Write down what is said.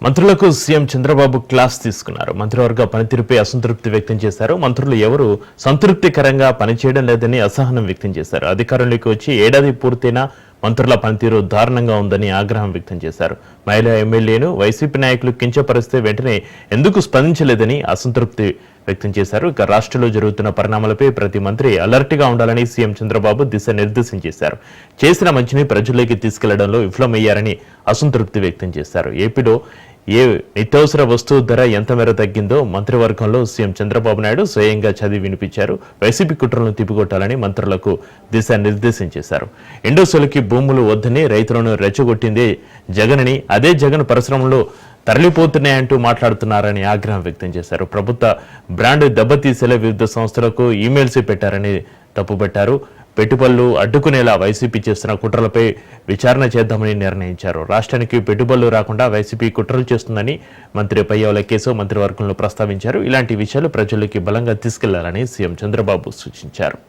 మంత్రులకు CM Chandrababu class తీసుకున్నారు. మంత్రివర్గ పనితీరుపై అసంతృప్తి వ్యక్తం చేశారు. మంత్రులు ఎవరు సంతృప్తికరంగా పనిచేయడం లేదని అసహనం వ్యక్తం చేశారు. అధికారంలోకి వచ్చి ఏడాది పూర్తయినా మంత్రుల పనితీరు దారుణంగా ఉందని ఆగ్రహం వ్యక్తం చేశారు. మహిళా ఎమ్మెల్యేను వైసీపీ నాయకులు కించపరిస్తే వెంటనే ఎందుకు స్పందించలేదని అసంతృప్తి వ్యక్తం చేశారు. ఇక రాష్ట్రంలో జరుగుతున్న పరిణామాలపై ప్రతి మంత్రి అలర్ట్ గా ఉండాలని సీఎం చంద్రబాబు దిశానిర్దేశం చేశారు. చేసిన మంచిని ప్రజల్లోకి తీసుకెళ్లడంలో విఫలమయ్యారని అసంతృప్తి వ్యక్తం చేశారు. ఏపీలో ఏ నిత్యావసర వస్తువు ధర ఎంత మేర తగ్గిందో మంత్రివర్గంలో సీఎం చంద్రబాబు నాయుడు స్వయంగా చదివి వినిపించారు. వైసీపీ కుట్రలను తిప్పికొట్టాలని మంత్రులకు దిశానిర్దేశం చేశారు. ఎండోసోలకి భూములు వద్దని రైతులను రెచ్చగొట్టిందే జగనని, అదే జగన్ పరిశ్రమలో తరలిపోతున్నాయంటూ మాట్లాడుతున్నారని ఆగ్రహం వ్యక్తం చేశారు. ప్రభుత్వ బ్రాండ్ దెబ్బతీసేలా వివిధ సంస్థలకు ఈమెయిల్స్ పెట్టారని తప్పుపట్టారు. పెట్టుబడులు అడ్డుకునేలా వైసీపీ చేస్తున్న కుట్రలపై విచారణ చేద్దామని నిర్ణయించారు. రాష్ట్రానికి పెట్టుబడులు రాకుండా వైసీపీ కుట్రలు చేస్తుందని మంత్రి పయ్యావుల కేశవ్ మంత్రివర్గంలో ప్రస్తావించారు. ఇలాంటి విషయాలు ప్రజల్లోకి బలంగా తీసుకెళ్లాలని సీఎం చంద్రబాబు సూచించారు.